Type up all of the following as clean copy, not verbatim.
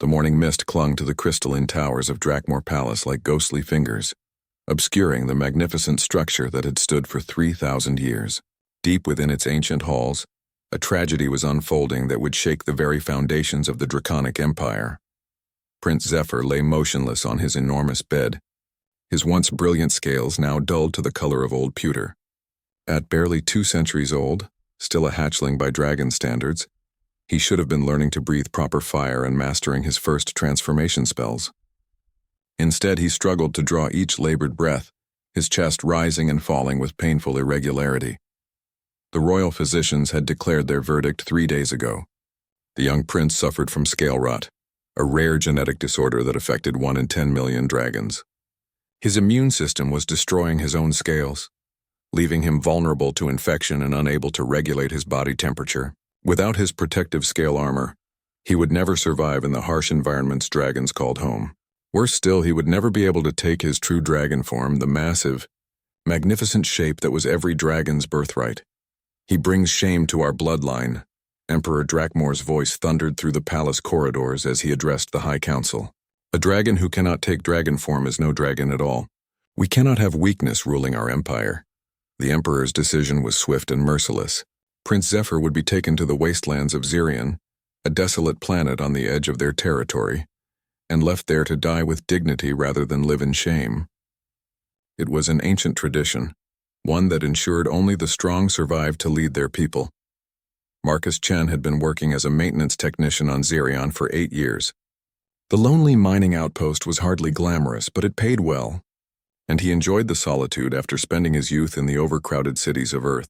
The morning mist clung to the crystalline towers of Drakmor Palace like ghostly fingers, obscuring the magnificent structure that had stood for 3,000 years. Deep within its ancient halls, a tragedy was unfolding that would shake the very foundations of the Draconic Empire. Prince Zephyr lay motionless on his enormous bed, his once brilliant scales now dulled to the color of old pewter. At barely 2 centuries old, still a hatchling by dragon standards, he should have been learning to breathe proper fire and mastering his first transformation spells. Instead, he struggled to draw each labored breath, his chest rising and falling with painful irregularity. The royal physicians had declared their verdict 3 days ago. The young prince suffered from scale rot, a rare genetic disorder that affected 1 in 10 million dragons. His immune system was destroying his own scales, leaving him vulnerable to infection and unable to regulate his body temperature. Without his protective scale armor, he would never survive in the harsh environments dragons called home. Worse still, he would never be able to take his true dragon form, the massive, magnificent shape that was every dragon's birthright. He brings shame to our bloodline. Emperor Drakmor's voice thundered through the palace corridors as he addressed the High Council. A dragon who cannot take dragon form is no dragon at all. We cannot have weakness ruling our empire. The Emperor's decision was swift and merciless. Prince Zephyr would be taken to the wastelands of Xerion, a desolate planet on the edge of their territory, and left there to die with dignity rather than live in shame. It was an ancient tradition, one that ensured only the strong survived to lead their people. Marcus Chen had been working as a maintenance technician on Xerion for 8 years. The lonely mining outpost was hardly glamorous, but it paid well, and he enjoyed the solitude after spending his youth in the overcrowded cities of Earth.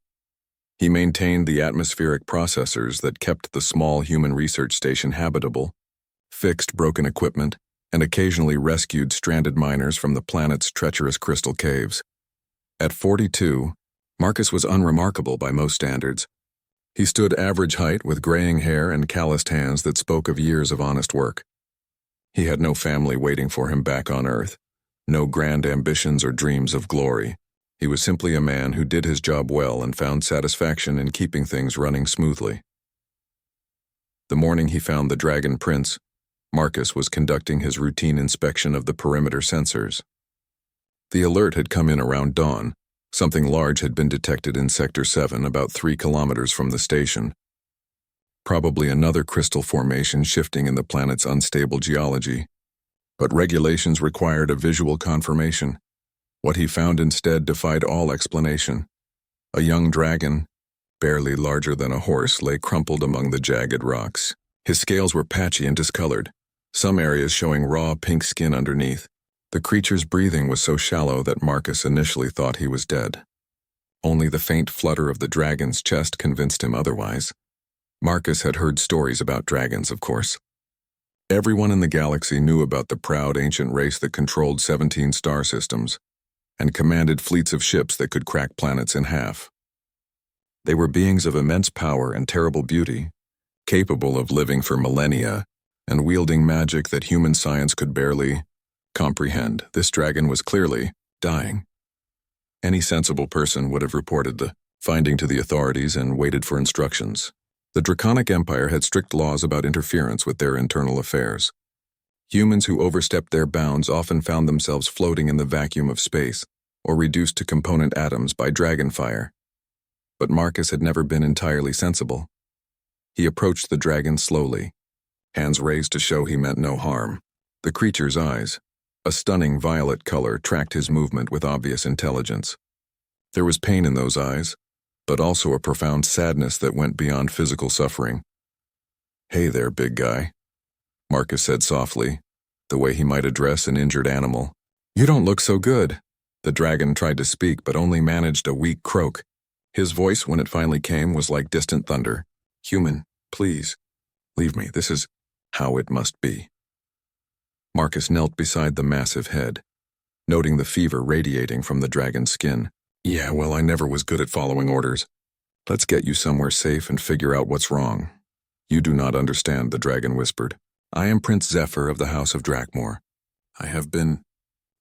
He maintained the atmospheric processors that kept the small human research station habitable, fixed broken equipment, and occasionally rescued stranded miners from the planet's treacherous crystal caves. At 42, Marcus was unremarkable by most standards. He stood average height with graying hair and calloused hands that spoke of years of honest work. He had no family waiting for him back on Earth, no grand ambitions or dreams of glory. He was simply a man who did his job well and found satisfaction in keeping things running smoothly. The morning he found the Dragon Prince, Marcus was conducting his routine inspection of the perimeter sensors. The alert had come in around dawn. Something large had been detected in Sector 7, about 3 kilometers from the station. Probably another crystal formation shifting in the planet's unstable geology. But regulations required a visual confirmation. What he found instead defied all explanation. A young dragon, barely larger than a horse, lay crumpled among the jagged rocks. His scales were patchy and discolored, some areas showing raw pink skin underneath. The creature's breathing was so shallow that Marcus initially thought he was dead. Only the faint flutter of the dragon's chest convinced him otherwise. Marcus had heard stories about dragons, of course. Everyone in the galaxy knew about the proud ancient race that controlled 17 star systems and commanded fleets of ships that could crack planets in half. They were beings of immense power and terrible beauty, capable of living for millennia and wielding magic that human science could barely comprehend. This dragon was clearly dying. Any sensible person would have reported the finding to the authorities and waited for instructions. The Draconic Empire had strict laws about interference with their internal affairs. Humans who overstepped their bounds often found themselves floating in the vacuum of space or reduced to component atoms by dragonfire. But Marcus had never been entirely sensible. He approached the dragon slowly, hands raised to show he meant no harm. The creature's eyes, a stunning violet color, tracked his movement with obvious intelligence. There was pain in those eyes, but also a profound sadness that went beyond physical suffering. "Hey there, big guy," Marcus said softly, the way he might address an injured animal. "You don't look so good." The dragon tried to speak, but only managed a weak croak. His voice, when it finally came, was like distant thunder. "Human, please, leave me. This is how it must be." Marcus knelt beside the massive head, noting the fever radiating from the dragon's skin. "Yeah, well, I never was good at following orders. Let's get you somewhere safe and figure out what's wrong." "You do not understand," the dragon whispered. "I am Prince Zephyr of the House of Drakmor. I have been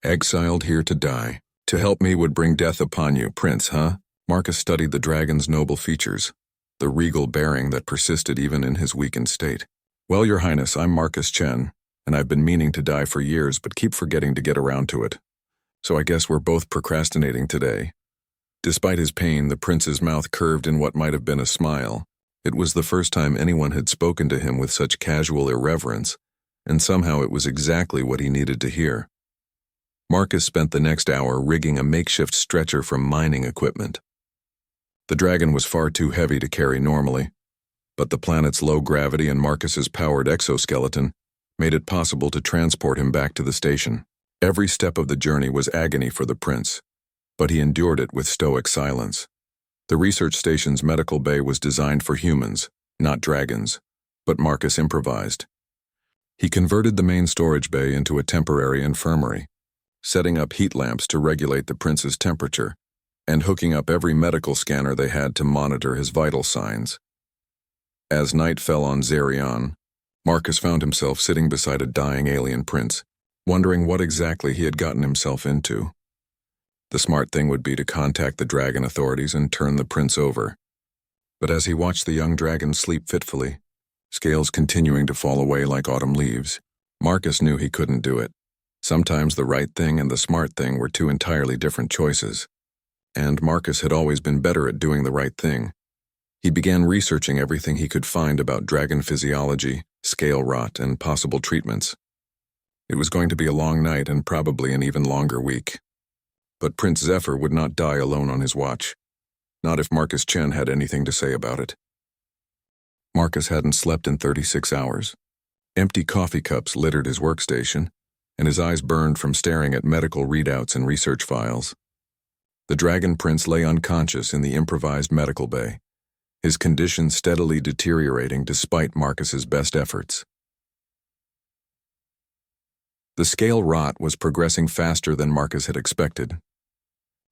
exiled here to die. To help me would bring death upon you, Prince, huh?" Marcus studied the dragon's noble features, the regal bearing that persisted even in his weakened state. "Well, Your Highness, I'm Marcus Chen. and I've been meaning to die for years but keep forgetting to get around to it. So I guess we're both procrastinating today." Despite his pain, the prince's mouth curved in what might have been a smile. It was the first time anyone had spoken to him with such casual irreverence, and somehow it was exactly what he needed to hear. Marcus spent the next hour rigging a makeshift stretcher from mining equipment. The dragon was far too heavy to carry normally, but the planet's low gravity and Marcus's powered exoskeleton made it possible to transport him back to the station. Every step of the journey was agony for the prince, but he endured it with stoic silence. The research station's medical bay was designed for humans, not dragons, but Marcus improvised. He converted the main storage bay into a temporary infirmary, setting up heat lamps to regulate the prince's temperature, and hooking up every medical scanner they had to monitor his vital signs. As night fell on Xerion, Marcus found himself sitting beside a dying alien prince, wondering what exactly he had gotten himself into. The smart thing would be to contact the dragon authorities and turn the prince over. But as he watched the young dragon sleep fitfully, scales continuing to fall away like autumn leaves, Marcus knew he couldn't do it. Sometimes the right thing and the smart thing were two entirely different choices. And Marcus had always been better at doing the right thing. He began researching everything he could find about dragon physiology, scale rot, and possible treatments. It was going to be a long night and probably an even longer week. But Prince Zephyr would not die alone on his watch. Not if Marcus Chen had anything to say about it. Marcus hadn't slept in 36 hours. Empty coffee cups littered his workstation, and his eyes burned from staring at medical readouts and research files. The Dragon Prince lay unconscious in the improvised medical bay, his condition steadily deteriorating despite Marcus's best efforts. The scale rot was progressing faster than Marcus had expected.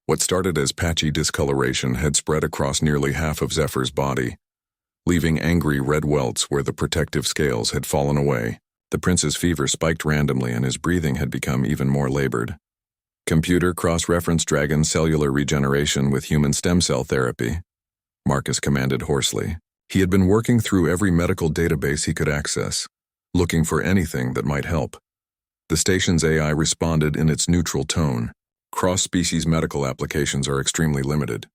What started as patchy discoloration had spread across nearly half of Zephyr's body, leaving angry red welts where the protective scales had fallen away. The prince's fever spiked randomly and his breathing had become even more labored. "Computer cross-reference dragon cellular regeneration with human stem cell therapy," Marcus commanded hoarsely. He had been working through every medical database he could access, looking for anything that might help. The station's AI responded in its neutral tone. Cross-species medical applications are extremely limited.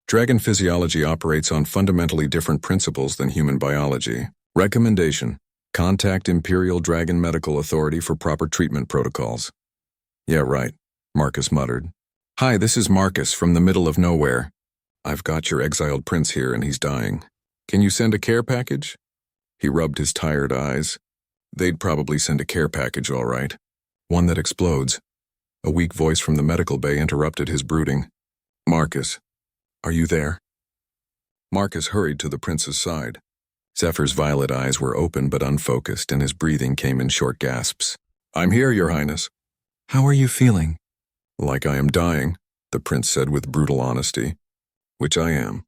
Dragon physiology operates on fundamentally different principles than human biology. Recommendation: contact Imperial Dragon Medical Authority for proper treatment protocols. "Yeah, right," Marcus muttered. "Hi, this is Marcus from the middle of nowhere. I've got your exiled prince here and he's dying. Can you send a care package?" He rubbed his tired eyes. They'd probably send a care package, all right. One that explodes. A weak voice from the medical bay interrupted his brooding. "Marcus, are you there?" Marcus hurried to the prince's side. Zephyr's violet eyes were open but unfocused, and his breathing came in short gasps. "I'm here, Your Highness." "How are you feeling?" "Like I am dying," the prince said with brutal honesty. "Which I am.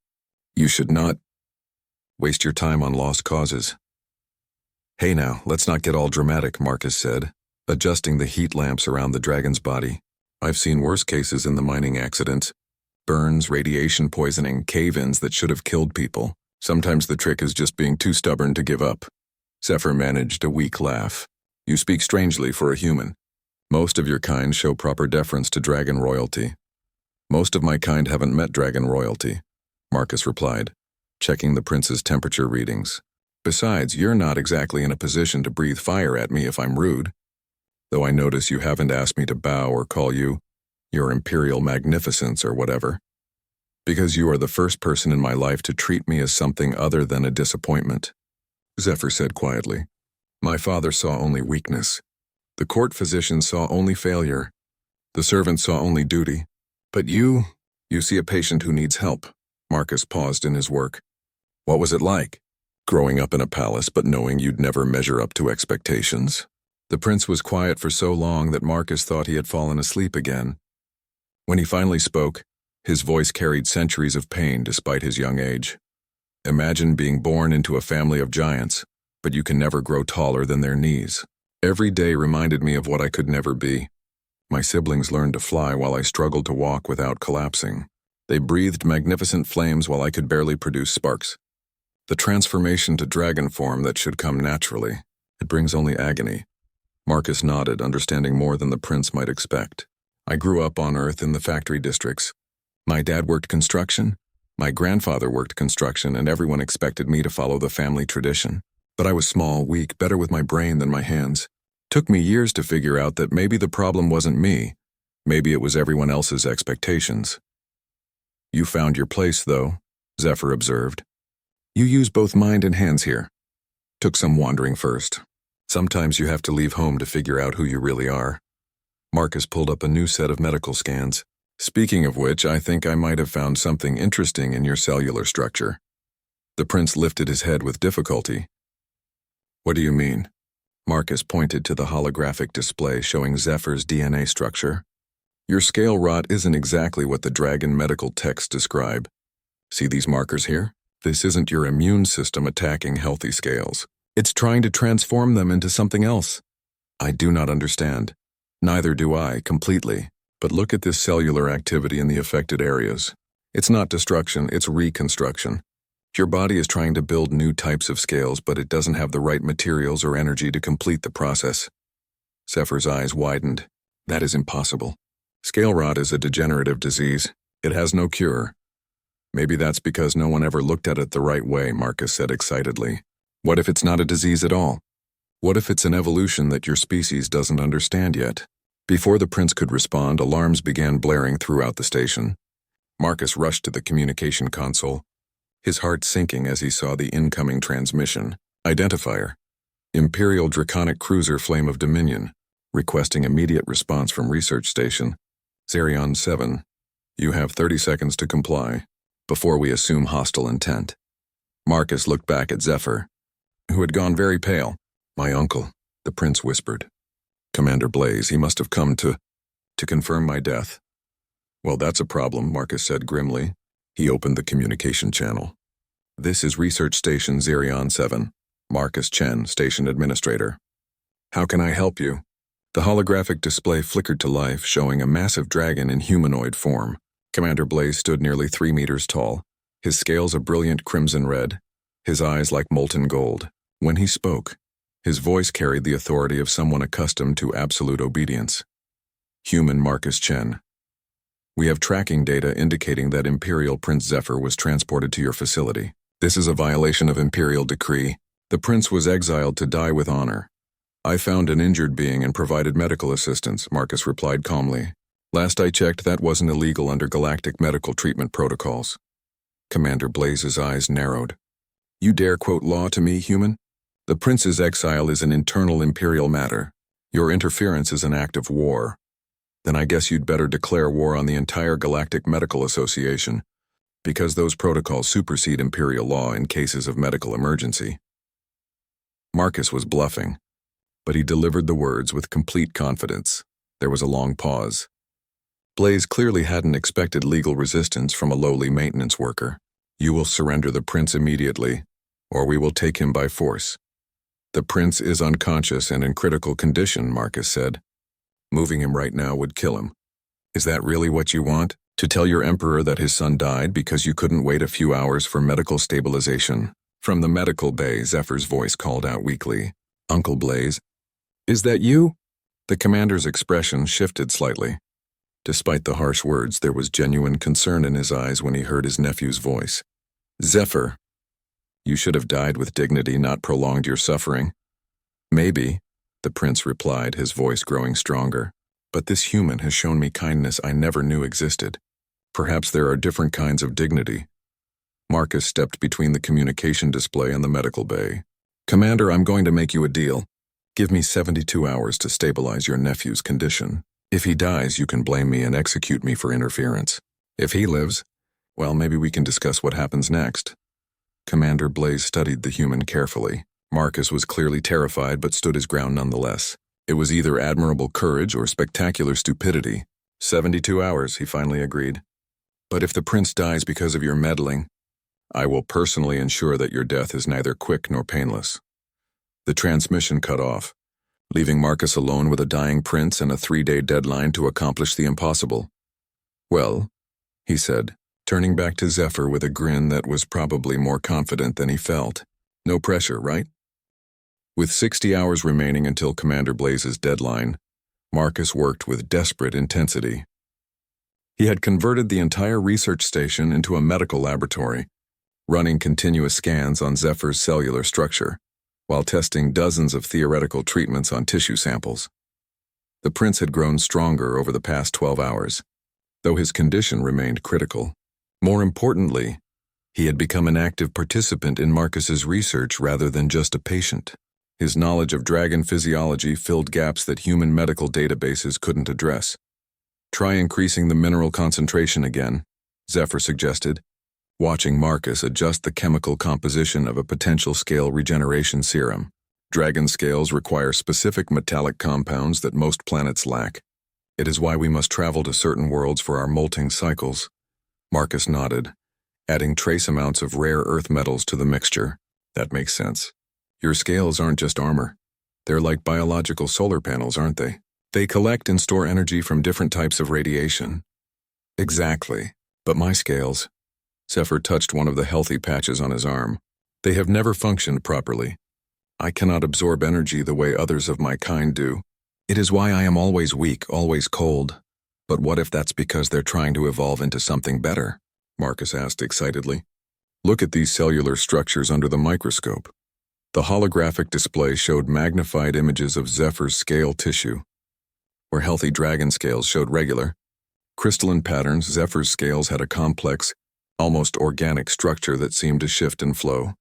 You should not waste your time on lost causes." "Hey now, let's not get all dramatic," Marcus said, adjusting the heat lamps around the dragon's body. "I've seen worse cases in the mining accidents. Burns, radiation poisoning, cave-ins that should have killed people. Sometimes the trick is just being too stubborn to give up." Zephyr managed a weak laugh. "You speak strangely for a human. Most of your kind show proper deference to dragon royalty." "Most of my kind haven't met dragon royalty," Marcus replied, checking the prince's temperature readings. "Besides, you're not exactly in a position to breathe fire at me if I'm rude. Though I notice you haven't asked me to bow or call you Your Imperial Magnificence or whatever. Because you are the first person in my life to treat me as something other than a disappointment," Zephyr said quietly. "My father saw only weakness. The court physician saw only failure. The servant saw only duty. But you see a patient who needs help." Marcus paused in his work. "What was it like, growing up in a palace but knowing you'd never measure up to expectations?" The prince was quiet for so long that Marcus thought he had fallen asleep again. When he finally spoke, his voice carried centuries of pain despite his young age. "Imagine being born into a family of giants, but you can never grow taller than their knees. Every day reminded me of what I could never be. My siblings learned to fly while I struggled to walk without collapsing. They breathed magnificent flames while I could barely produce sparks. The transformation to dragon form that should come naturally, it brings only agony." Marcus nodded, understanding more than the prince might expect. I grew up on Earth in the factory districts. My dad worked construction, my grandfather worked construction, and everyone expected me to follow the family tradition. But I was small, weak, better with my brain than my hands. Took me years to figure out that maybe the problem wasn't me. Maybe it was everyone else's expectations. You found your place, though, Zephyr observed. You use both mind and hands here. Took some wandering first. Sometimes you have to leave home to figure out who you really are. Marcus pulled up a new set of medical scans. Speaking of which, I think I might have found something interesting in your cellular structure. The prince lifted his head with difficulty. What do you mean? Marcus pointed to the holographic display showing Zephyr's DNA structure. Your scale rot isn't exactly what the dragon medical texts describe. See these markers here? This isn't your immune system attacking healthy scales. It's trying to transform them into something else. I do not understand. Neither do I, completely. But look at this cellular activity in the affected areas. It's not destruction, it's reconstruction. Your body is trying to build new types of scales, but it doesn't have the right materials or energy to complete the process. Zephyr's eyes widened. That is impossible. Scale rot is a degenerative disease. It has no cure. Maybe that's because no one ever looked at it the right way, Marcus said excitedly. What if it's not a disease at all? What if it's an evolution that your species doesn't understand yet? Before the prince could respond, alarms began blaring throughout the station. Marcus rushed to the communication console, his heart sinking as he saw the incoming transmission. Identifier: Imperial Draconic Cruiser Flame of Dominion, requesting immediate response from Research Station. Zerion 7, you have 30 seconds to comply, before we assume hostile intent. Marcus looked back at Zephyr, who had gone very pale. My uncle, the prince whispered. Commander Blaze, he must have come to confirm my death. Well, that's a problem, Marcus said grimly. He opened the communication channel. This is Research Station Zerion 7. Marcus Chen, Station Administrator. How can I help you? The holographic display flickered to life, showing a massive dragon in humanoid form. Commander Blaze stood nearly 3 meters tall, his scales a brilliant crimson red, his eyes like molten gold. When he spoke, his voice carried the authority of someone accustomed to absolute obedience. Human Marcus Chen. We have tracking data indicating that Imperial Prince Zephyr was transported to your facility. This is a violation of Imperial decree. The prince was exiled to die with honor. I found an injured being and provided medical assistance, Marcus replied calmly. Last I checked, that wasn't illegal under galactic medical treatment protocols. Commander Blaze's eyes narrowed. You dare quote law to me, human? The prince's exile is an internal Imperial matter. Your interference is an act of war. Then I guess you'd better declare war on the entire Galactic Medical Association, because those protocols supersede Imperial law in cases of medical emergency. Marcus was bluffing, but he delivered the words with complete confidence. There was a long pause. Blaze clearly hadn't expected legal resistance from a lowly maintenance worker. You will surrender the prince immediately, or we will take him by force. The prince is unconscious and in critical condition, Marcus said. Moving him right now would kill him. Is that really what you want? To tell your emperor that his son died because you couldn't wait a few hours for medical stabilization? From the medical bay, Zephyr's voice called out weakly. Uncle Blaze. Is that you? The commander's expression shifted slightly. Despite the harsh words, there was genuine concern in his eyes when he heard his nephew's voice. Zephyr. You should have died with dignity, not prolonged your suffering. Maybe, the prince replied, his voice growing stronger. But this human has shown me kindness I never knew existed. Perhaps there are different kinds of dignity. Marcus stepped between the communication display and the medical bay. Commander, I'm going to make you a deal. Give me 72 hours to stabilize your nephew's condition. If he dies, you can blame me and execute me for interference. If he lives, well, maybe we can discuss what happens next. Commander Blaze studied the human carefully. Marcus was clearly terrified but stood his ground nonetheless. It was either admirable courage or spectacular stupidity. 72 hours, he finally agreed. But if the prince dies because of your meddling, I will personally ensure that your death is neither quick nor painless. The transmission cut off, leaving Marcus alone with a dying prince and a 3-day deadline to accomplish the impossible. Well, he said, turning back to Zephyr with a grin that was probably more confident than he felt. No pressure, right? With 60 hours remaining until Commander Blaze's deadline, Marcus worked with desperate intensity. He had converted the entire research station into a medical laboratory, running continuous scans on Zephyr's cellular structure, while testing dozens of theoretical treatments on tissue samples. The prince had grown stronger over the past 12 hours, though his condition remained critical. More importantly, he had become an active participant in Marcus's research rather than just a patient. His knowledge of dragon physiology filled gaps that human medical databases couldn't address. Try increasing the mineral concentration again, Zephyr suggested, watching Marcus adjust the chemical composition of a potential scale regeneration serum. Dragon scales require specific metallic compounds that most planets lack. It is why we must travel to certain worlds for our molting cycles. Marcus nodded, adding trace amounts of rare earth metals to the mixture. That makes sense. Your scales aren't just armor. They're like biological solar panels, aren't they? They collect and store energy from different types of radiation. Exactly. But my scales... Zephyr touched one of the healthy patches on his arm. They have never functioned properly. I cannot absorb energy the way others of my kind do. It is why I am always weak, always cold. But what if that's because they're trying to evolve into something better? Marcus asked excitedly. Look at these cellular structures under the microscope. The holographic display showed magnified images of Zephyr's scale tissue. Where healthy dragon scales showed regular, crystalline patterns, Zephyr's scales had a complex, almost organic structure that seemed to shift and flow.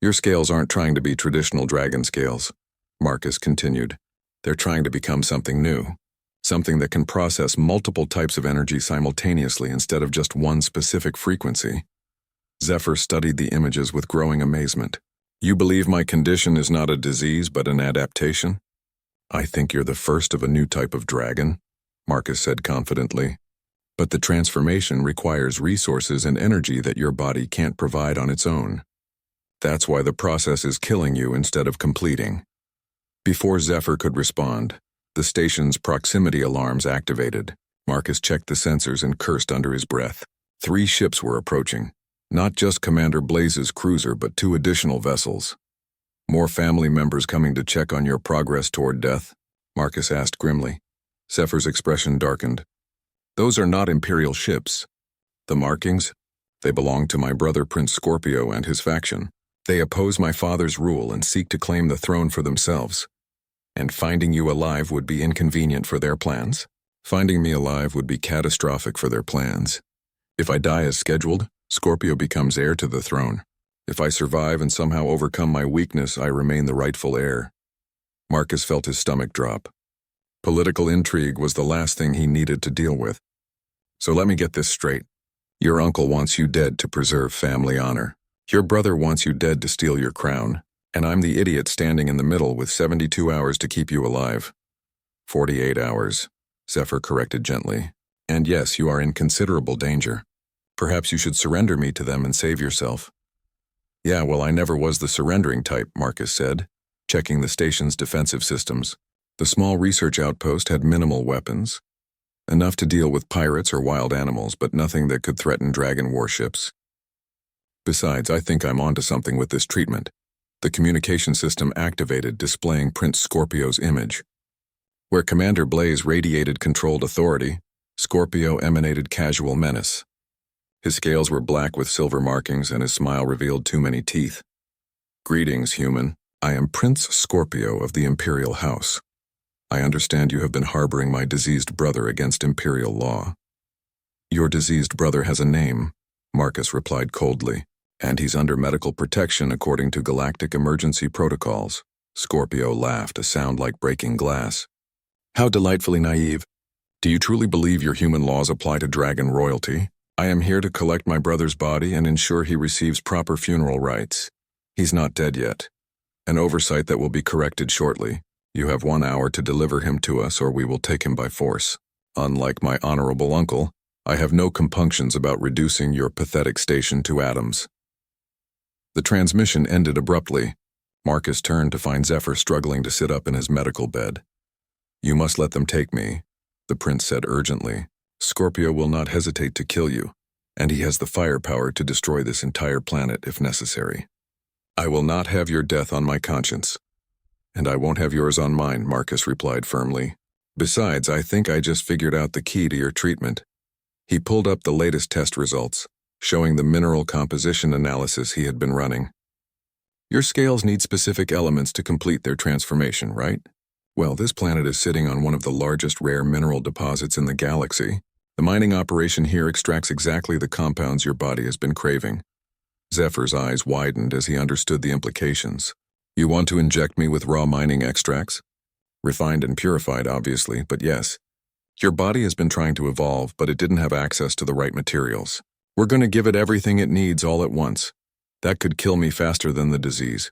Your scales aren't trying to be traditional dragon scales, Marcus continued. They're trying to become something new, something that can process multiple types of energy simultaneously instead of just one specific frequency. Zephyr studied the images with growing amazement. You believe my condition is not a disease but an adaptation? I think you're the first of a new type of dragon, Marcus said confidently. But the transformation requires resources and energy that your body can't provide on its own. That's why the process is killing you instead of completing. Before Zephyr could respond, the station's proximity alarms activated. Marcus checked the sensors and cursed under his breath. 3 ships were approaching. Not just Commander Blaze's cruiser, but 2 additional vessels. More family members coming to check on your progress toward death? Marcus asked grimly. Zephyr's expression darkened. Those are not Imperial ships. The markings? They belong to my brother Prince Scorpio and his faction. They oppose my father's rule and seek to claim the throne for themselves. And finding you alive would be inconvenient for their plans. Finding me alive would be catastrophic for their plans. If I die as scheduled, Scorpio becomes heir to the throne. If I survive and somehow overcome my weakness, I remain the rightful heir. Marcus felt his stomach drop. Political intrigue was the last thing he needed to deal with. So let me get this straight. Your uncle wants you dead to preserve family honor. Your brother wants you dead to steal your crown. And I'm the idiot standing in the middle with 72 hours to keep you alive. 48 hours, Zephyr corrected gently. And yes, you are in considerable danger. Perhaps you should surrender me to them and save yourself. Yeah, well, I never was the surrendering type, Marcus said, checking the station's defensive systems. The small research outpost had minimal weapons. Enough to deal with pirates or wild animals, but nothing that could threaten dragon warships. Besides, I think I'm onto something with this treatment. The communication system activated, displaying Prince Scorpio's image. Where Commander Blaze radiated controlled authority, Scorpio emanated casual menace. His scales were black with silver markings, and his smile revealed too many teeth. Greetings, human. I am Prince Scorpio of the Imperial House. I understand you have been harboring my diseased brother against Imperial law. Your diseased brother has a name, Marcus replied coldly, and he's under medical protection according to galactic emergency protocols. Scorpio laughed, a sound like breaking glass. How delightfully naive. Do you truly believe your human laws apply to dragon royalty? I am here to collect my brother's body and ensure he receives proper funeral rites. He's not dead yet. An oversight that will be corrected shortly. You have 1 hour to deliver him to us, or we will take him by force. Unlike my honorable uncle, I have no compunctions about reducing your pathetic station to atoms. The transmission ended abruptly. Marcus turned to find Zephyr struggling to sit up in his medical bed. You must let them take me, the prince said urgently. Scorpio will not hesitate to kill you, and he has the firepower to destroy this entire planet if necessary. I will not have your death on my conscience. And I won't have yours on mine, Marcus replied firmly. Besides, I think I just figured out the key to your treatment. He pulled up the latest test results, showing the mineral composition analysis he had been running. Your scales need specific elements to complete their transformation, right? Well, this planet is sitting on one of the largest rare mineral deposits in the galaxy. The mining operation here extracts exactly the compounds your body has been craving. Zephyr's eyes widened as he understood the implications. You want to inject me with raw mining extracts? Refined and purified, obviously, but yes. Your body has been trying to evolve, but it didn't have access to the right materials. We're going to give it everything it needs all at once. That could kill me faster than the disease.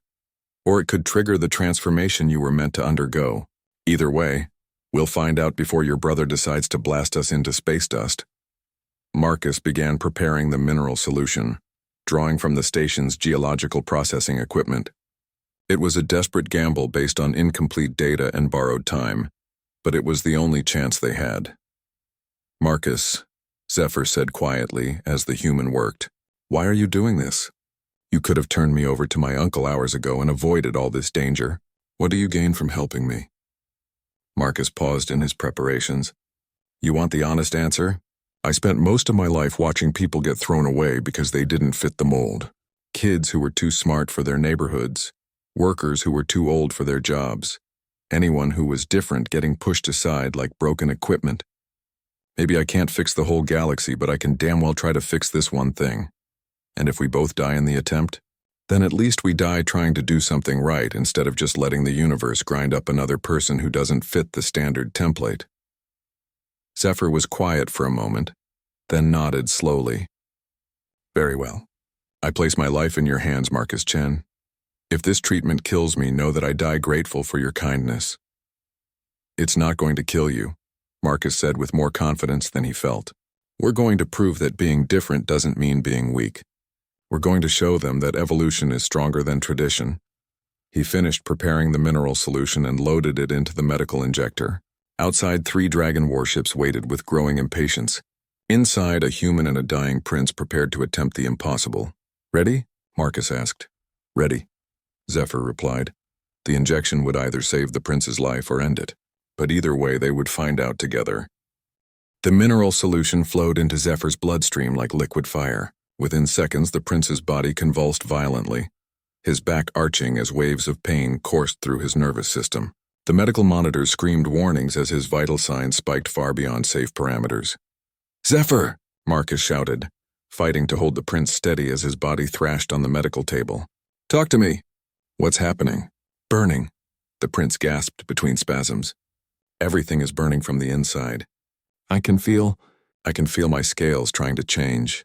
Or it could trigger the transformation you were meant to undergo. Either way, we'll find out before your brother decides to blast us into space dust. Marcus began preparing the mineral solution, drawing from the station's geological processing equipment. It was a desperate gamble based on incomplete data and borrowed time, but it was the only chance they had. Marcus, Zephyr said quietly as the human worked, why are you doing this? You could have turned me over to my uncle hours ago and avoided all this danger. What do you gain from helping me? Marcus paused in his preparations. You want the honest answer? I spent most of my life watching people get thrown away because they didn't fit the mold. Kids who were too smart for their neighborhoods, workers who were too old for their jobs, anyone who was different getting pushed aside like broken equipment. Maybe I can't fix the whole galaxy, but I can damn well try to fix this one thing. And if we both die in the attempt, then at least we die trying to do something right instead of just letting the universe grind up another person who doesn't fit the standard template. Zephyr was quiet for a moment, then nodded slowly. Very well. I place my life in your hands, Marcus Chen. If this treatment kills me, know that I die grateful for your kindness. It's not going to kill you, Marcus said with more confidence than he felt. We're going to prove that being different doesn't mean being weak. We're going to show them that evolution is stronger than tradition. He finished preparing the mineral solution and loaded it into the medical injector. Outside, 3 dragon warships waited with growing impatience. Inside, a human and a dying prince prepared to attempt the impossible. Ready? Marcus asked. Ready, Zephyr replied. The injection would either save the prince's life or end it, but either way they would find out together. The mineral solution flowed into Zephyr's bloodstream like liquid fire. Within seconds, the prince's body convulsed violently, his back arching as waves of pain coursed through his nervous system. The medical monitors screamed warnings as his vital signs spiked far beyond safe parameters. Zephyr! Marcus shouted, fighting to hold the prince steady as his body thrashed on the medical table. Talk to me! What's happening? Burning, the prince gasped between spasms. Everything is burning from the inside. I can feel my scales trying to change.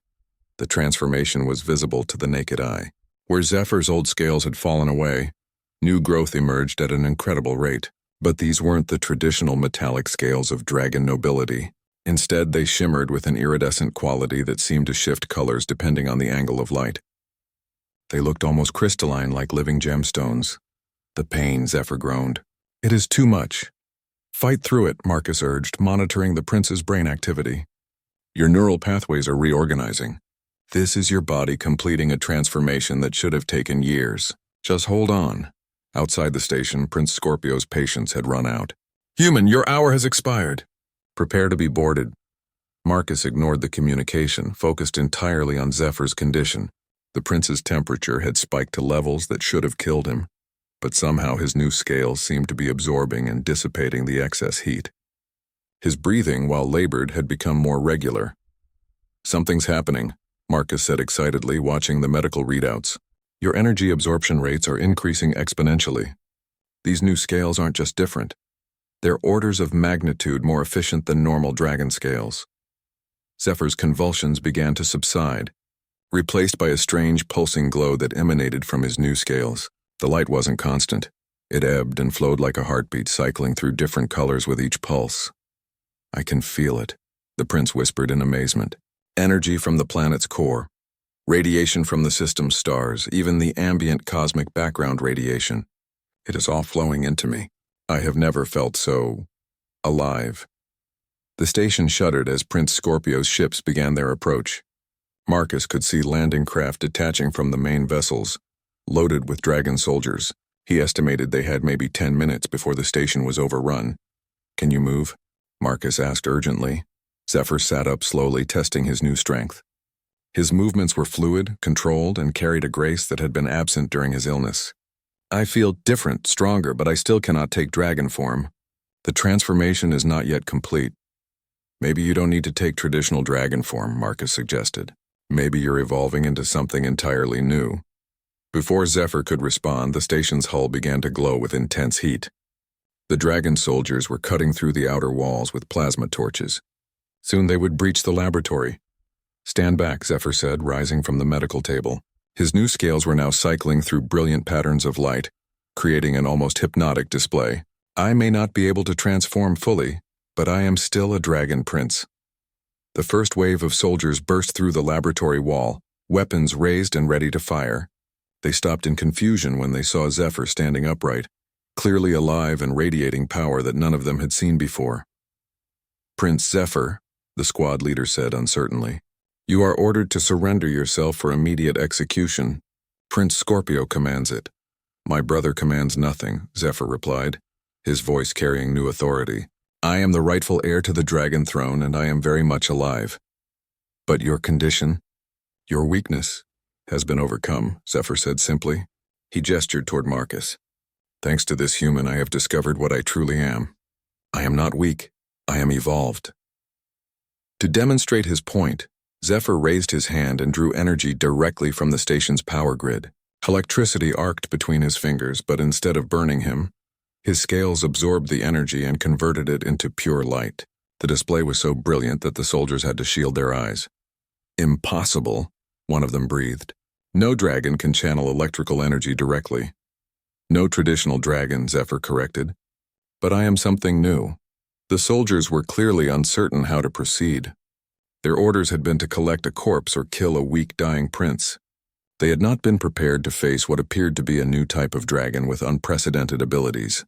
The transformation was visible to the naked eye. Where Zephyr's old scales had fallen away, new growth emerged at an incredible rate. But these weren't the traditional metallic scales of dragon nobility. Instead, they shimmered with an iridescent quality that seemed to shift colors depending on the angle of light. They looked almost crystalline like living gemstones. The pain, Zephyr groaned. It is too much. Fight through it, Marcus urged, monitoring the prince's brain activity. Your neural pathways are reorganizing. This is your body completing a transformation that should have taken years. Just hold on. Outside the station, Prince Scorpio's patience had run out. Human, your hour has expired. Prepare to be boarded. Marcus ignored the communication, focused entirely on Zephyr's condition. The prince's temperature had spiked to levels that should have killed him, but somehow his new scales seemed to be absorbing and dissipating the excess heat. His breathing, while labored, had become more regular. Something's happening, Marcus said excitedly, watching the medical readouts. Your energy absorption rates are increasing exponentially. These new scales aren't just different. They're orders of magnitude more efficient than normal dragon scales. Zephyr's convulsions began to subside, replaced by a strange pulsing glow that emanated from his new scales. The light wasn't constant. It ebbed and flowed like a heartbeat, cycling through different colors with each pulse. I can feel it, the prince whispered in amazement. Energy from the planet's core, radiation from the system's stars, even the ambient cosmic background radiation. It is all flowing into me. I have never felt so alive. The station shuddered as Prince Scorpio's ships began their approach. Marcus could see landing craft detaching from the main vessels, loaded with dragon soldiers. He estimated they had maybe 10 minutes before the station was overrun. "Can you move?" Marcus asked urgently. Zephyr sat up slowly, testing his new strength. His movements were fluid, controlled, and carried a grace that had been absent during his illness. "I feel different, stronger, but I still cannot take dragon form. The transformation is not yet complete." "Maybe you don't need to take traditional dragon form," Marcus suggested. "Maybe you're evolving into something entirely new." Before Zephyr could respond, the station's hull began to glow with intense heat. The dragon soldiers were cutting through the outer walls with plasma torches. Soon they would breach the laboratory. "Stand back," Zephyr said, rising from the medical table. His new scales were now cycling through brilliant patterns of light, creating an almost hypnotic display. "I may not be able to transform fully, but I am still a dragon prince." The first wave of soldiers burst through the laboratory wall, weapons raised and ready to fire. They stopped in confusion when they saw Zephyr standing upright, clearly alive and radiating power that none of them had seen before. "Prince Zephyr," the squad leader said uncertainly, "you are ordered to surrender yourself for immediate execution. Prince Scorpio commands it." "My brother commands nothing," Zephyr replied, his voice carrying new authority. "I am the rightful heir to the dragon throne, and I am very much alive. But your condition, your weakness, has been overcome," Zephyr said simply. He gestured toward Marcus. "Thanks to this human, I have discovered what I truly am. I am not weak. I am evolved." To demonstrate his point, Zephyr raised his hand and drew energy directly from the station's power grid. Electricity arced between his fingers, but instead of burning him, his scales absorbed the energy and converted it into pure light. The display was so brilliant that the soldiers had to shield their eyes. "Impossible," one of them breathed. "No dragon can channel electrical energy directly." "No traditional dragon," Zephyr corrected. "But I am something new." The soldiers were clearly uncertain how to proceed. Their orders had been to collect a corpse or kill a weak, dying prince. They had not been prepared to face what appeared to be a new type of dragon with unprecedented abilities.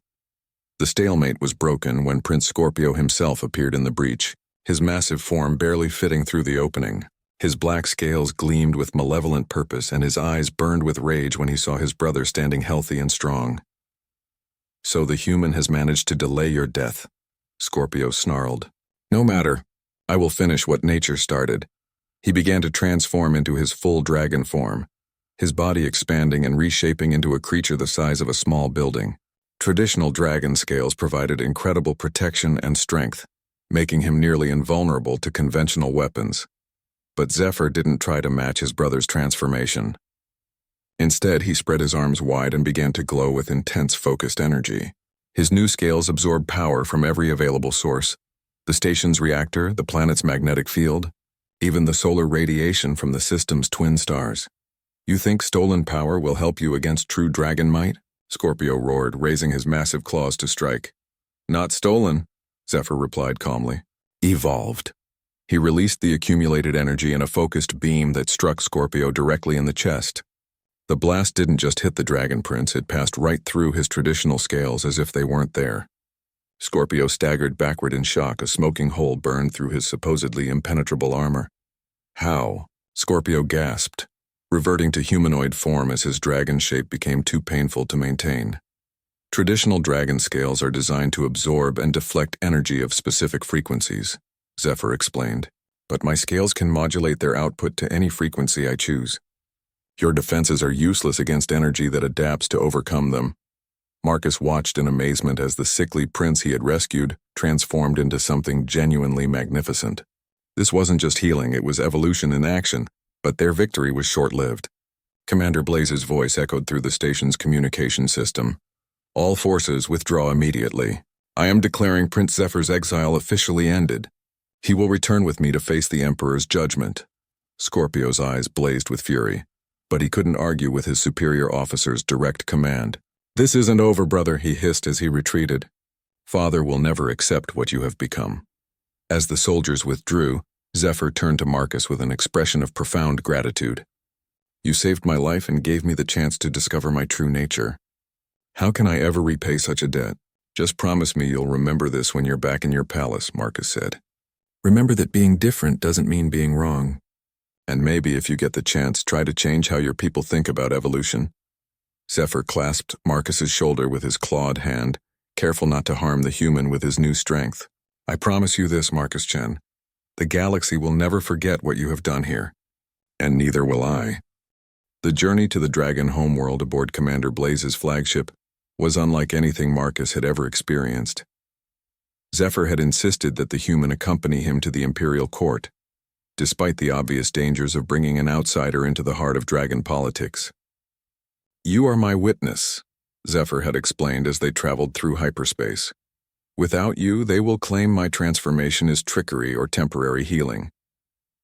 The stalemate was broken when Prince Scorpio himself appeared in the breach, his massive form barely fitting through the opening. His black scales gleamed with malevolent purpose, and his eyes burned with rage when he saw his brother standing healthy and strong. "So the human has managed to delay your death," Scorpio snarled. "No matter. I will finish what nature started." He began to transform into his full dragon form, his body expanding and reshaping into a creature the size of a small building. Traditional dragon scales provided incredible protection and strength, making him nearly invulnerable to conventional weapons. But Zephyr didn't try to match his brother's transformation. Instead, he spread his arms wide and began to glow with intense focused energy. His new scales absorbed power from every available source: the station's reactor, the planet's magnetic field, even the solar radiation from the system's twin stars. "You think stolen power will help you against true dragon might?" Scorpio roared, raising his massive claws to strike. "Not stolen," Zephyr replied calmly. "Evolved." He released the accumulated energy in a focused beam that struck Scorpio directly in the chest. The blast didn't just hit the dragon prince, it passed right through his traditional scales as if they weren't there. Scorpio staggered backward in shock, a smoking hole burned through his supposedly impenetrable armor. "How?" Scorpio gasped, reverting to humanoid form as his dragon shape became too painful to maintain. Traditional dragon scales are designed to absorb and deflect energy of specific frequencies, Zephyr explained, "but my scales can modulate their output to any frequency I choose. Your defenses are useless against energy that adapts to overcome them." Marcus watched in amazement as the sickly prince he had rescued transformed into something genuinely magnificent. This wasn't just healing, it was evolution in action, but their victory was short-lived. Commander Blaze's voice echoed through the station's communication system. "All forces withdraw immediately. I am declaring Prince Zephyr's exile officially ended. He will return with me to face the Emperor's judgment." Scorpio's eyes blazed with fury, but he couldn't argue with his superior officer's direct command. "This isn't over, brother," he hissed as he retreated. "Father will never accept what you have become." As the soldiers withdrew, Zephyr turned to Marcus with an expression of profound gratitude. "You saved my life and gave me the chance to discover my true nature. How can I ever repay such a debt?" "Just promise me you'll remember this when you're back in your palace," Marcus said. "Remember that being different doesn't mean being wrong. And maybe if you get the chance, try to change how your people think about evolution. Zephyr clasped Marcus's shoulder with his clawed hand, careful not to harm the human with his new strength. I promise you this, Marcus Chen. The galaxy will never forget what you have done here. And neither will I. The journey to the Dragon homeworld aboard Commander Blaze's flagship was unlike anything Marcus had ever experienced. Zephyr had insisted that the human accompany him to the Imperial Court, despite the obvious dangers of bringing an outsider into the heart of Dragon politics. You are my witness, Zephyr had explained as they traveled through hyperspace. Without you, they will claim my transformation is trickery or temporary healing.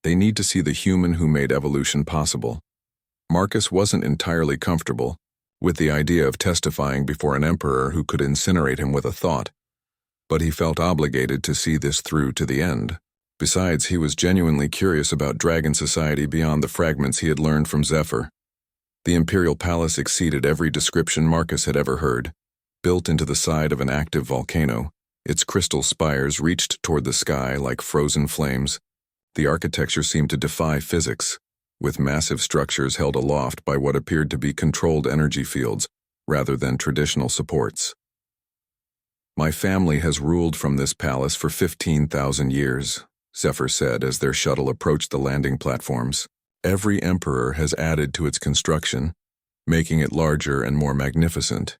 They need to see the human who made evolution possible. Marcus wasn't entirely comfortable with the idea of testifying before an emperor who could incinerate him with a thought, but he felt obligated to see this through to the end. Besides, he was genuinely curious about Dragon society beyond the fragments he had learned from Zephyr. The Imperial Palace exceeded every description Marcus had ever heard. Built into the side of an active volcano, its crystal spires reached toward the sky like frozen flames. The architecture seemed to defy physics, with massive structures held aloft by what appeared to be controlled energy fields rather than traditional supports. My family has ruled from this palace for 15,000 years, Zephyr said as their shuttle approached the landing platforms. Every emperor has added to its construction, making it larger and more magnificent.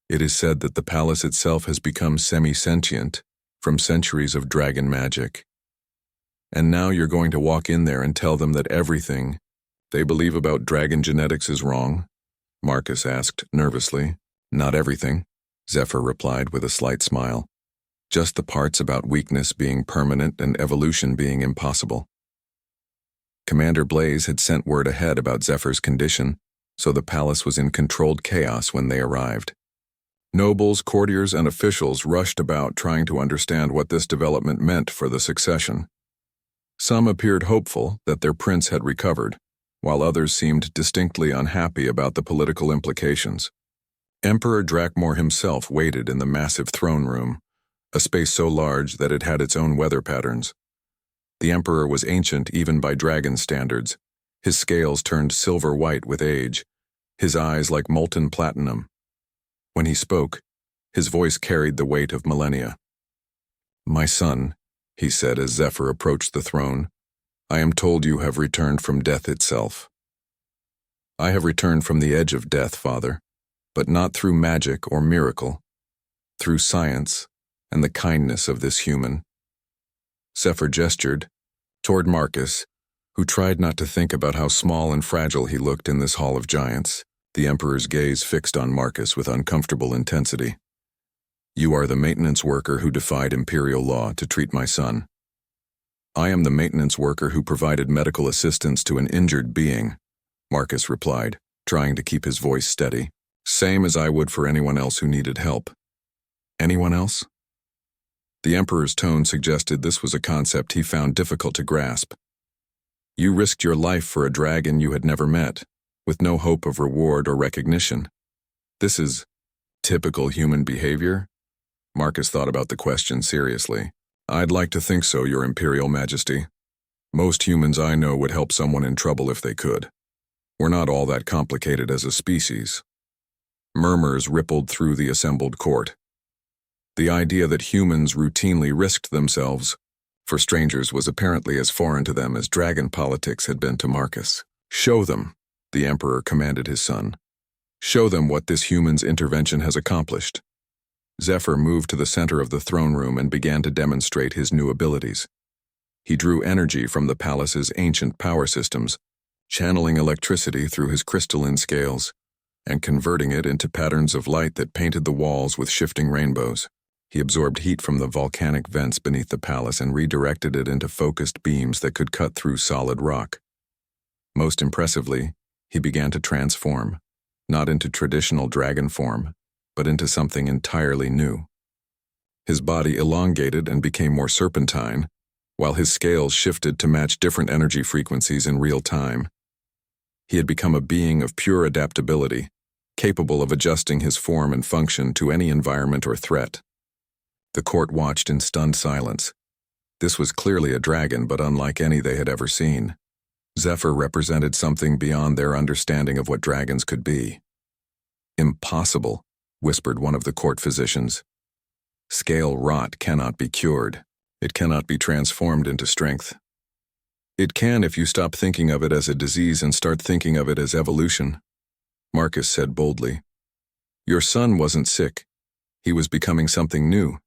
It is said that the palace itself has become semi-sentient from centuries of dragon magic. And now you're going to walk in there and tell them that everything they believe about dragon genetics is wrong? Marcus asked nervously. Not everything, Zephyr replied with a slight smile. Just the parts about weakness being permanent and evolution being impossible. Commander Blaze had sent word ahead about Zephyr's condition, so the palace was in controlled chaos when they arrived. Nobles, courtiers, and officials rushed about trying to understand what this development meant for the succession. Some appeared hopeful that their prince had recovered, while others seemed distinctly unhappy about the political implications. Emperor Drakmor himself waited in the massive throne room, a space so large that it had its own weather patterns. The emperor was ancient even by dragon standards, his scales turned silver-white with age, his eyes like molten platinum. When he spoke, his voice carried the weight of millennia. My son, he said as Zephyr approached the throne, I am told you have returned from death itself. I have returned from the edge of death, Father, but not through magic or miracle, through science and the kindness of this human. Zephyr gestured toward Marcus, who tried not to think about how small and fragile he looked in this hall of giants, the Emperor's gaze fixed on Marcus with uncomfortable intensity. You are the maintenance worker who defied imperial law to treat my son. I am the maintenance worker who provided medical assistance to an injured being, Marcus replied, trying to keep his voice steady. Same as I would for anyone else who needed help. Anyone else? The Emperor's tone suggested this was a concept he found difficult to grasp. You risked your life for a dragon you had never met, with no hope of reward or recognition. This is typical human behavior? Marcus thought about the question seriously. I'd like to think so, Your Imperial Majesty. Most humans I know would help someone in trouble if they could. We're not all that complicated as a species. Murmurs rippled through the assembled court. The idea that humans routinely risked themselves for strangers was apparently as foreign to them as dragon politics had been to Marcus. Show them, the Emperor commanded his son. Show them what this human's intervention has accomplished. Zephyr moved to the center of the throne room and began to demonstrate his new abilities. He drew energy from the palace's ancient power systems, channeling electricity through his crystalline scales, and converting it into patterns of light that painted the walls with shifting rainbows. He absorbed heat from the volcanic vents beneath the palace and redirected it into focused beams that could cut through solid rock. Most impressively, he began to transform, not into traditional dragon form, but into something entirely new. His body elongated and became more serpentine, while his scales shifted to match different energy frequencies in real time. He had become a being of pure adaptability, capable of adjusting his form and function to any environment or threat. The court watched in stunned silence. This was clearly a dragon, but unlike any they had ever seen. Zephyr represented something beyond their understanding of what dragons could be. Impossible, whispered one of the court physicians. Scale rot cannot be cured. It cannot be transformed into strength. It can if you stop thinking of it as a disease and start thinking of it as evolution, Marcus said boldly. Your son wasn't sick. He was becoming something new.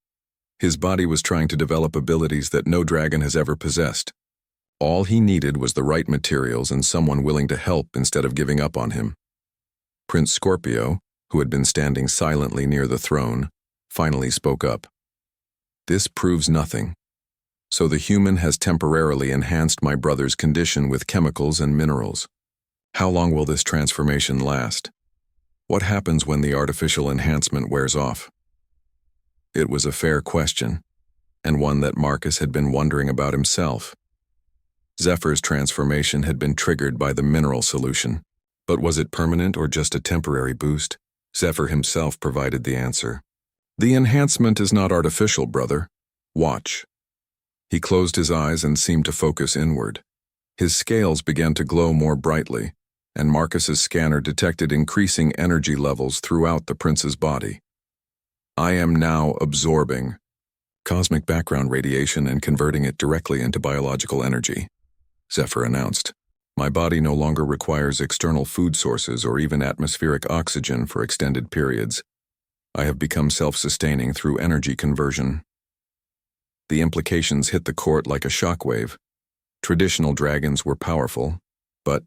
His body was trying to develop abilities that no dragon has ever possessed. All he needed was the right materials and someone willing to help instead of giving up on him. Prince Scorpio, who had been standing silently near the throne, finally spoke up. This proves nothing. So the human has temporarily enhanced my brother's condition with chemicals and minerals. How long will this transformation last? What happens when the artificial enhancement wears off? It was a fair question, and one that Marcus had been wondering about himself. Zephyr's transformation had been triggered by the mineral solution, but was it permanent or just a temporary boost? Zephyr himself provided the answer. The enhancement is not artificial, brother. Watch. He closed his eyes and seemed to focus inward. His scales began to glow more brightly, and Marcus's scanner detected increasing energy levels throughout the prince's body. I am now absorbing cosmic background radiation and converting it directly into biological energy, Zephyr announced. My body no longer requires external food sources or even atmospheric oxygen for extended periods. I have become self-sustaining through energy conversion. The implications hit the court like a shockwave. Traditional dragons were powerful, but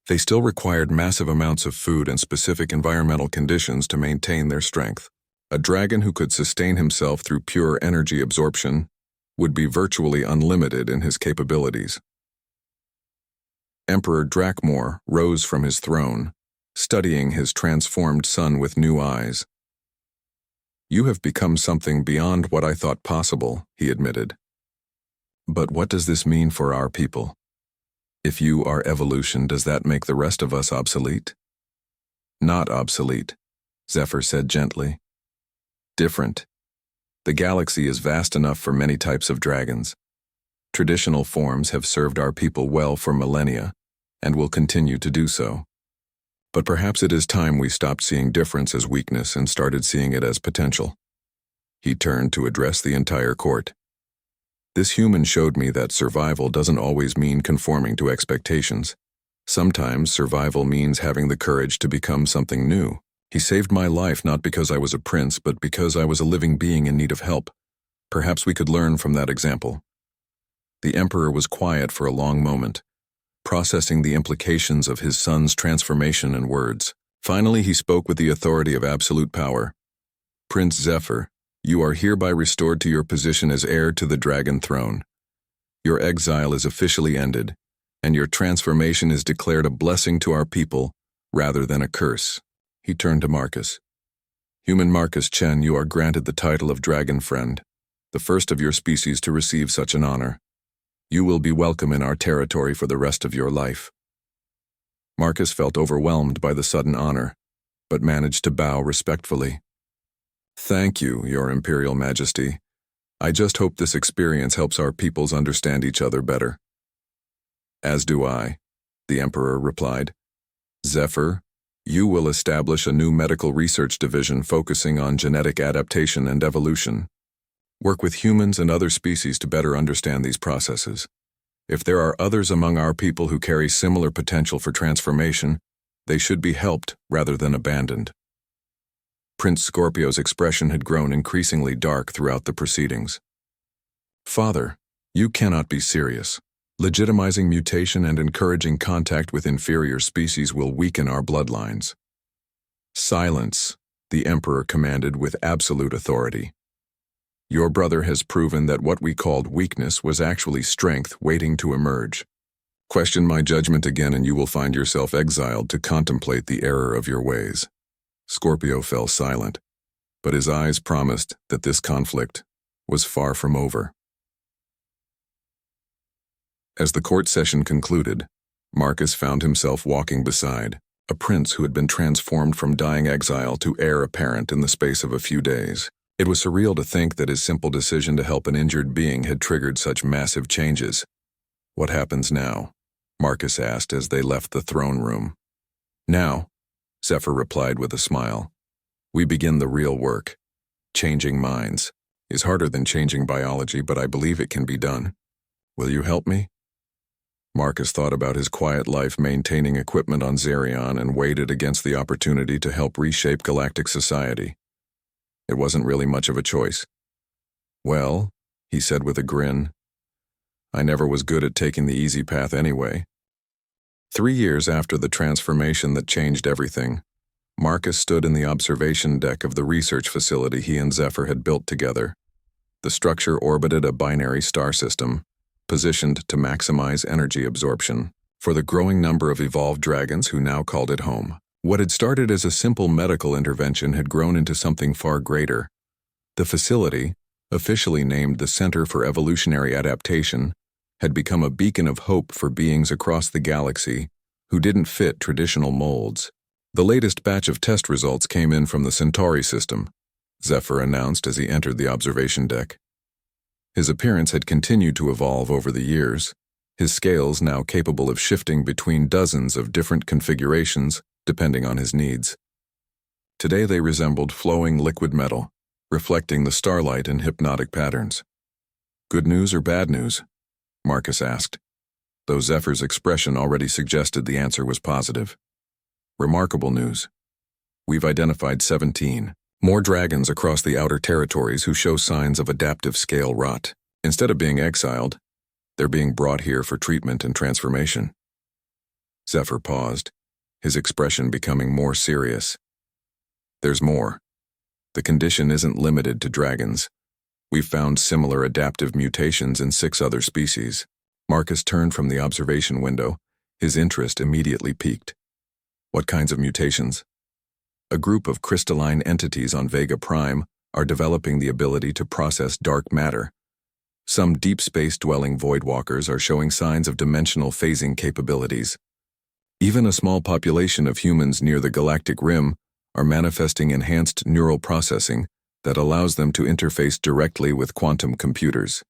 they still required massive amounts of food and specific environmental conditions to maintain their strength. A dragon who could sustain himself through pure energy absorption would be virtually unlimited in his capabilities. Emperor Drakmor rose from his throne, studying his transformed son with new eyes. You have become something beyond what I thought possible, he admitted. But what does this mean for our people? If you are evolution, does that make the rest of us obsolete? Not obsolete, Zephyr said gently. Different. The galaxy is vast enough for many types of dragons. Traditional forms have served our people well for millennia, and will continue to do so. But perhaps it is time we stopped seeing difference as weakness and started seeing it as potential. He turned to address the entire court. This human showed me that survival doesn't always mean conforming to expectations. Sometimes survival means having the courage to become something new. He saved my life not because I was a prince, but because I was a living being in need of help. Perhaps we could learn from that example. The Emperor was quiet for a long moment, processing the implications of his son's transformation and words. Finally, he spoke with the authority of absolute power. Prince Zephyr, you are hereby restored to your position as heir to the dragon throne. Your exile is officially ended, and your transformation is declared a blessing to our people rather than a curse. He turned to Marcus. Human Marcus Chen, you are granted the title of Dragon Friend, the first of your species to receive such an honor. You will be welcome in our territory for the rest of your life. Marcus felt overwhelmed by the sudden honor, but managed to bow respectfully. Thank you, Your Imperial Majesty. I just hope this experience helps our peoples understand each other better. As do I, the Emperor replied. Zephyr, you will establish a new medical research division focusing on genetic adaptation and evolution. Work with humans and other species to better understand these processes. If there are others among our people who carry similar potential for transformation, they should be helped rather than abandoned. Prince Scorpio's expression had grown increasingly dark throughout the proceedings. Father, you cannot be serious. Legitimizing mutation and encouraging contact with inferior species will weaken our bloodlines. Silence, the Emperor commanded with absolute authority. Your brother has proven that what we called weakness was actually strength waiting to emerge. Question my judgment again and you will find yourself exiled to contemplate the error of your ways. Scorpio fell silent, but his eyes promised that this conflict was far from over. As the court session concluded, Marcus found himself walking beside a prince who had been transformed from dying exile to heir apparent in the space of a few days. It was surreal to think that his simple decision to help an injured being had triggered such massive changes. What happens now? Marcus asked as they left the throne room. Now, Zephyr replied with a smile. We begin the real work. Changing minds is harder than changing biology, but I believe it can be done. Will you help me? Marcus thought about his quiet life maintaining equipment on Xerion and weighed it against the opportunity to help reshape galactic society. It wasn't really much of a choice. Well, he said with a grin, I never was good at taking the easy path anyway. 3 years after the transformation that changed everything, Marcus stood in the observation deck of the research facility he and Zephyr had built together. The structure orbited a binary star system, positioned to maximize energy absorption for the growing number of evolved dragons who now called it home. What had started as a simple medical intervention had grown into something far greater. The facility, officially named the Center for Evolutionary Adaptation, had become a beacon of hope for beings across the galaxy who didn't fit traditional molds. The latest batch of test results came in from the Storie system, Zephyr announced as he entered the observation deck. His appearance had continued to evolve over the years, his scales now capable of shifting between dozens of different configurations depending on his needs. Today they resembled flowing liquid metal, reflecting the starlight in hypnotic patterns. Good news or bad news? Marcus asked, though Zephyr's expression already suggested the answer was positive. Remarkable news. We've identified 17 more dragons across the outer territories who show signs of adaptive scale rot. Instead of being exiled, they're being brought here for treatment and transformation. Zephyr paused, his expression becoming more serious. There's more. The condition isn't limited to dragons. We've found similar adaptive mutations in 6 other species. Marcus turned from the observation window, his interest immediately piqued. What kinds of mutations? A group of crystalline entities on Vega Prime are developing the ability to process dark matter. Some deep space-dwelling voidwalkers are showing signs of dimensional phasing capabilities. Even a small population of humans near the galactic rim are manifesting enhanced neural processing that allows them to interface directly with quantum computers.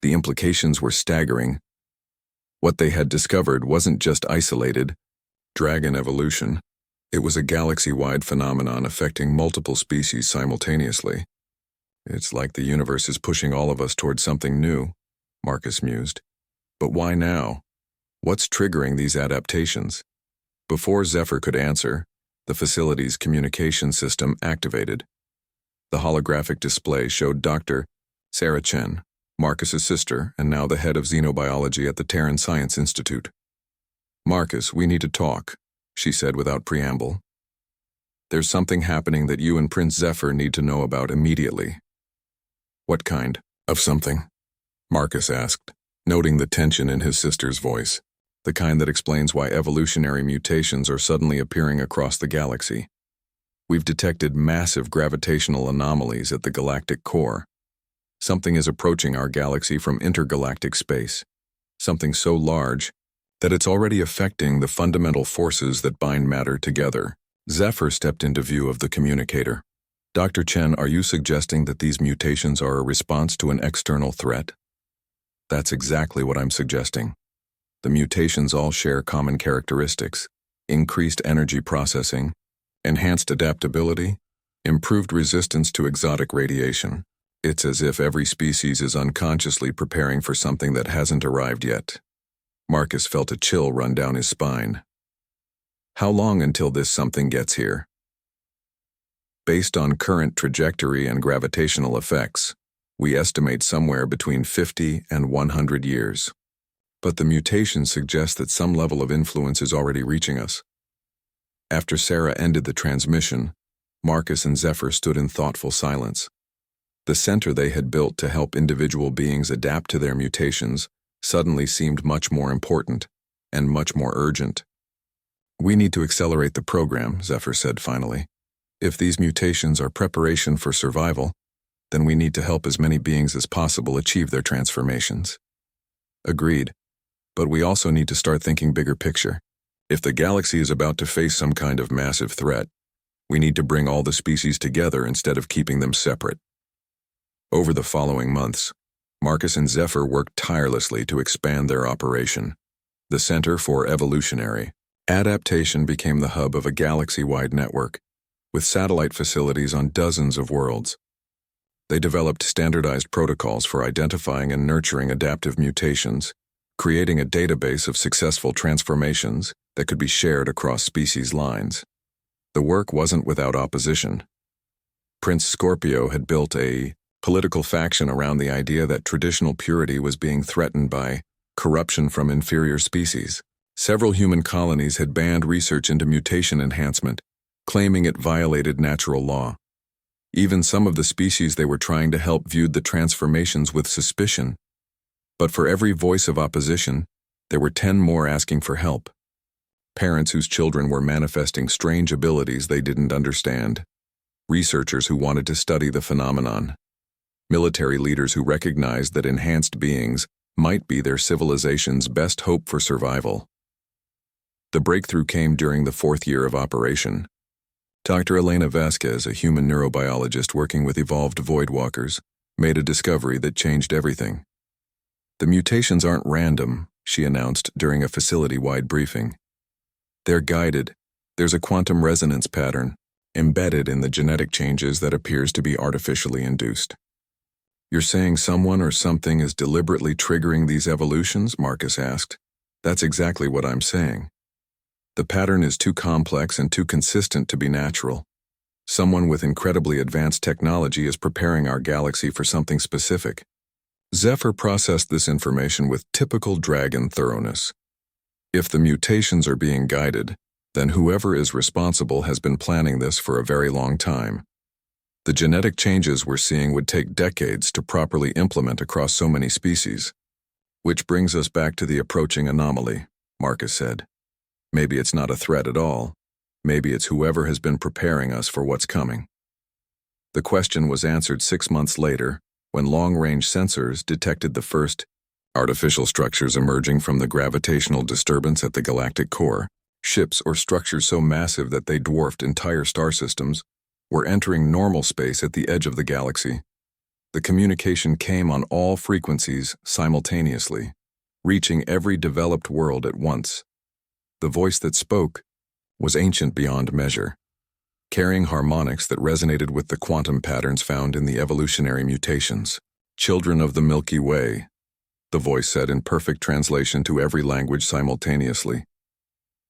The implications were staggering. What they had discovered wasn't just isolated dragon evolution. It was a galaxy-wide phenomenon affecting multiple species simultaneously. It's like the universe is pushing all of us towards something new, Marcus mused. But why now? What's triggering these adaptations? Before Zephyr could answer, the facility's communication system activated. The holographic display showed Dr. Sarah Chen, Marcus's sister and now the head of xenobiology at the Terran Science Institute. Marcus, we need to talk, she said without preamble. There's something happening that you and Prince Zephyr need to know about immediately. What kind of something? Marcus asked, noting the tension in his sister's voice, the kind that explains why evolutionary mutations are suddenly appearing across the galaxy. We've detected massive gravitational anomalies at the galactic core. Something is approaching our galaxy from intergalactic space, something so large that it's already affecting the fundamental forces that bind matter together. Zephyr stepped into view of the communicator. Dr. Chen, are you suggesting that these mutations are a response to an external threat? That's exactly what I'm suggesting. The mutations all share common characteristics: increased energy processing, enhanced adaptability, improved resistance to exotic radiation. It's as if every species is unconsciously preparing for something that hasn't arrived yet. Marcus felt a chill run down his spine. How long until this something gets here? Based on current trajectory and gravitational effects, we estimate somewhere between 50 and 100 years. But the mutations suggest that some level of influence is already reaching us. After Sarah ended the transmission, Marcus and Zephyr stood in thoughtful silence. The center they had built to help individual beings adapt to their mutations suddenly seemed much more important and much more urgent. We need to accelerate the program, Zephyr said finally. If these mutations are preparation for survival, then we need to help as many beings as possible achieve their transformations. Agreed. But we also need to start thinking bigger picture. If the galaxy is about to face some kind of massive threat, we need to bring all the species together instead of keeping them separate. Over the following months, Marcus and Zephyr worked tirelessly to expand their operation. The Center for Evolutionary Adaptation became the hub of a galaxy-wide network, with satellite facilities on dozens of worlds. They developed standardized protocols for identifying and nurturing adaptive mutations, creating a database of successful transformations that could be shared across species lines. The work wasn't without opposition. Prince Scorpio had built a political faction around the idea that traditional purity was being threatened by corruption from inferior species. Several human colonies had banned research into mutation enhancement, claiming it violated natural law. Even some of the species they were trying to help viewed the transformations with suspicion. But for every voice of opposition, there were 10 more asking for help. Parents whose children were manifesting strange abilities they didn't understand. Researchers who wanted to study the phenomenon. Military leaders who recognized that enhanced beings might be their civilization's best hope for survival. The breakthrough came during the 4th year of operation. Dr. Elena Vasquez, a human neurobiologist working with evolved voidwalkers, made a discovery that changed everything. The mutations aren't random, she announced during a facility-wide briefing. They're guided. There's a quantum resonance pattern embedded in the genetic changes that appears to be artificially induced. You're saying someone or something is deliberately triggering these evolutions? Marcus asked. That's exactly what I'm saying. The pattern is too complex and too consistent to be natural. Someone with incredibly advanced technology is preparing our galaxy for something specific. Zephyr processed this information with typical dragon thoroughness. If the mutations are being guided, then whoever is responsible has been planning this for a very long time. The genetic changes we're seeing would take decades to properly implement across so many species. Which brings us back to the approaching anomaly, Marcus said. Maybe it's not a threat at all. Maybe it's whoever has been preparing us for what's coming. The question was answered 6 months later, when long-range sensors detected the first artificial structures emerging from the gravitational disturbance at the galactic core. Ships or structures so massive that they dwarfed entire star systems were entering normal space at the edge of the galaxy. The communication came on all frequencies simultaneously, reaching every developed world at once. The voice that spoke was ancient beyond measure, carrying harmonics that resonated with the quantum patterns found in the evolutionary mutations. Children of the Milky Way, the voice said in perfect translation to every language simultaneously.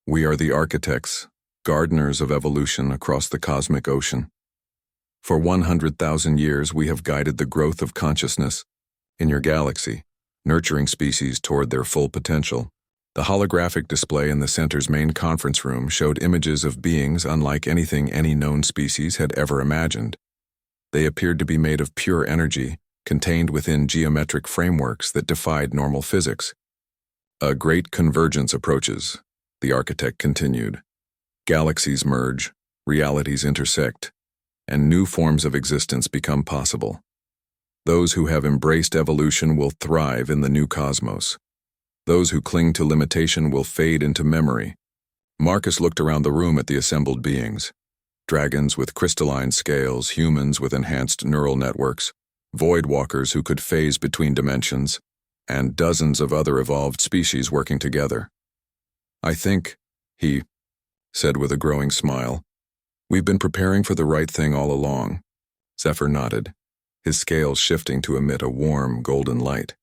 We are the architects, gardeners of evolution across the cosmic ocean. For 100,000 years we have guided the growth of consciousness in your galaxy, nurturing species toward their full potential. The holographic display in the center's main conference room showed images of beings unlike anything any known species had ever imagined. They appeared to be made of pure energy, contained within geometric frameworks that defied normal physics. A great convergence approaches, the architect continued. Galaxies merge, realities intersect, and new forms of existence become possible. Those who have embraced evolution will thrive in the new cosmos. Those who cling to limitation will fade into memory. Marcus looked around the room at the assembled beings. Dragons with crystalline scales, humans with enhanced neural networks, voidwalkers who could phase between dimensions, and dozens of other evolved species working together. I think, he said with a growing smile, we've been preparing for the right thing all along. Zephyr nodded, his scales shifting to emit a warm, golden light.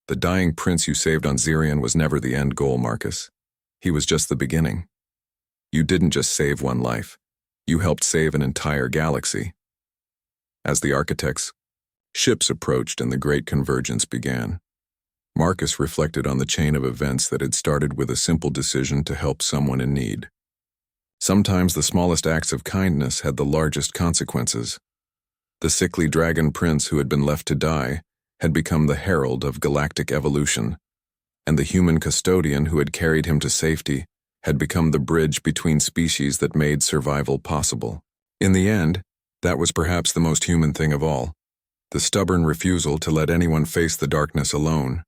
The dying prince you saved on Xerion was never the end goal, Marcus. He was just the beginning. You didn't just save one life. You helped save an entire galaxy. As the architects' ships approached and the great convergence began, Marcus reflected on the chain of events that had started with a simple decision to help someone in need. Sometimes the smallest acts of kindness had the largest consequences. The sickly dragon prince who had been left to die had become the herald of galactic evolution, and the human custodian who had carried him to safety had become the bridge between species that made survival possible. In the end, that was perhaps the most human thing of all, the stubborn refusal to let anyone face the darkness alone.